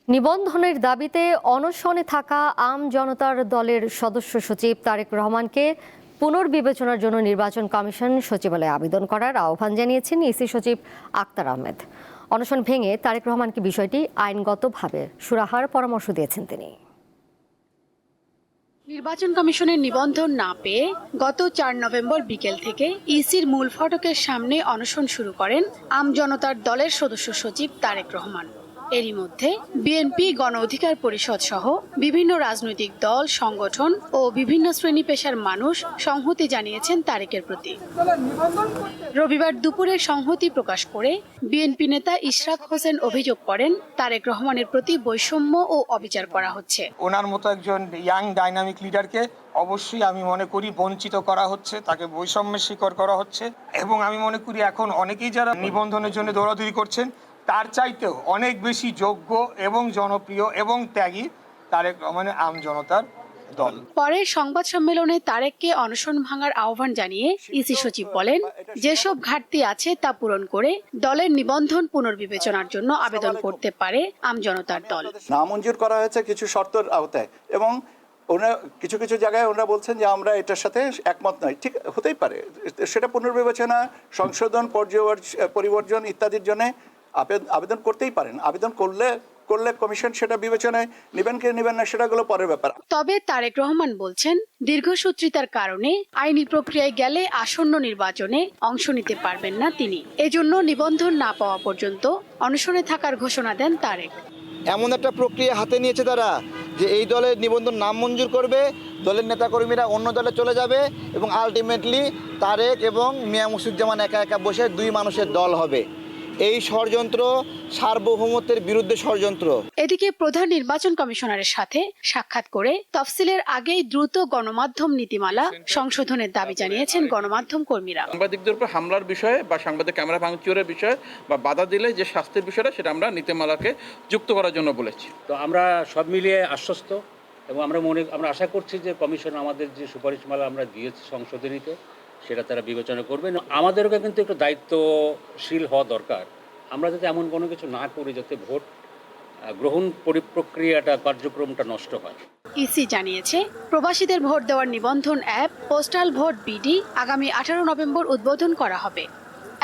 নিবন্ধনের দাবিতে অনশনে থাকা আম জনতার দলের সদস্য সচিব তারেক রহমানকে পুনর্বিবেচনার জন্য নির্বাচন কমিশন সচিবালয়ে আবেদন করার আহ্বান জানিয়েছেন ইসি সচিব আক্তার আহমেদ। অনশন ভেঙে তারেক রহমানকে বিষয়টি আইনগতভাবে সুরাহার পরামর্শ দিয়েছেন তিনি। নির্বাচন কমিশনের নিবন্ধন না পেয়ে গত ৪ নভেম্বর বিকেল থেকে ইসির মূল ফটকের সামনে অনশন শুরু করেন আম জনতার দলের সদস্য সচিব তারেক রহমান। এরই মধ্যে বিএনপি, গণ অধিকার পরিষদ সহ বিভিন্ন রাজনৈতিক দল, সংগঠন ও বিভিন্ন শ্রেণী পেশার মানুষ সংহতি জানিয়েছেন তারেকের প্রতি। রবিবার দুপুরে সংহতি প্রকাশ করে বিএনপি নেতা ইশরাক হোসেন অভিযোগ করেন তারেক রহমানের প্রতি বৈষম্য ও অবিচার করা হচ্ছে। ওনার মতো একজন ইয়াং ডাইনামিক লিডারকে অবশ্যই আমি মনে করি বঞ্চিত করা হচ্ছে, তাকে বৈষম্যের শিকার করা হচ্ছে। এবং আমি মনে করি এখন অনেকেই যারা নিবন্ধনের জন্য দৌড়াদৌড়ি করছেন তার চাইতেও অনেক বেশি যোগ্য এবং জনপ্রিয় এবং ত্যাগী তারেক রহমানের আম জনতার দল। পরে সংবাদ সম্মেলনে তারেককে অনশন ভাঙার আহ্বান জানিয়ে ইসি সচিব বলেন, যেসব ঘাটতি আছে তা পূরণ করে দলের নিবন্ধন পুনর্বিবেচনার জন্য আবেদন করতে পারে আম জনতার দল। নামঞ্জুর করা হয়েছে কিছু শর্তের আওতায় এবং ওনারা কিছু কিছু জায়গায় ওনারা বলছেন যে আমরা এটার সাথে একমত নই। ঠিক হতেই পারে, সেটা পুনর্বিবেচনা, সংশোধন, পরিবর্জন ইত্যাদির জন্য আবেদন করতেই পারেন। আবেদন করলে কমিশন সেটা বিবেচনায় নেবেন কি নেবেন না সেটাগুলো পরের ব্যাপার। তবে তারেক রহমান বলছেন, দীর্ঘসূত্রিতার কারণে আইনি প্রক্রিয়ায় গেলে আসন্ন নির্বাচনে অংশ নিতে পারবেন না তিনি। এজন্য নিবন্ধন না পাওয়া পর্যন্ত অনশনে থাকার ঘোষণা দেন তারেক। এমন একটা প্রক্রিয়া হাতে নিয়েছে তারা যে এই দলের নিবন্ধন নামঞ্জুর করবে, দলের নেতাকর্মীরা অন্য দলে চলে যাবে এবং আলটিমেটলি তারেক এবং মিয়া মুসিদুজ্জামান একা একা বসে দুই মানুষের দল হবে। এই ষড়যন্ত্র সার্বভৌমত্বের বিরুদ্ধে ষড়যন্ত্র। এদিকে প্রধান নির্বাচন কমিশনারের সাথে সাক্ষাৎ করে তফসিলের আগেই দ্রুত গণমাধ্যম নীতিমালা সংশোধনের দাবি জানিয়েছেন গণমাধ্যম কর্মীরা। সাংবাদিকদের উপর হামলার বিষয়ে বা সাংবাদিক ক্যামেরা ভাঙচুরের বিষয়ে বা বাধা দিলে যে শাস্তির বিষয়টা সেটা আমরা নীতিমালাকে যুক্ত করার জন্য বলেছি। তো আমরা সব মিলিয়ে আশ্বস্ত এবং আমরা আশা করছি যে কমিশন আমাদের যে সুপারিশমালা আমরা দিয়েছি সংশোধনীতে সেটা তারা বিবেচনা করবেন। আমাদেরকে কিন্তু একটু দায়িত্বশীল হওয়া দরকার। আমরা যাতে এমন কোনো কিছু না করি যাতে ভোট গ্রহণ প্রক্রিয়াটা কার্যক্রমটা নষ্ট হয়। ইসি জানিয়েছে, প্রবাসীদের ভোট দেওয়ার নিবন্ধন অ্যাপ পোস্টাল ভোট বিডি আগামী 18 নভেম্বর উদ্বোধন করা হবে।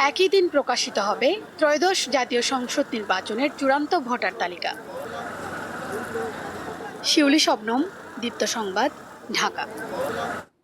একই দিন প্রকাশিত হবে ত্রয়োদশ জাতীয় সংসদ নির্বাচনের চূড়ান্ত ভোটার তালিকা। শিউলি শবনম, দীপ্ত সংবাদ, ঢাকা।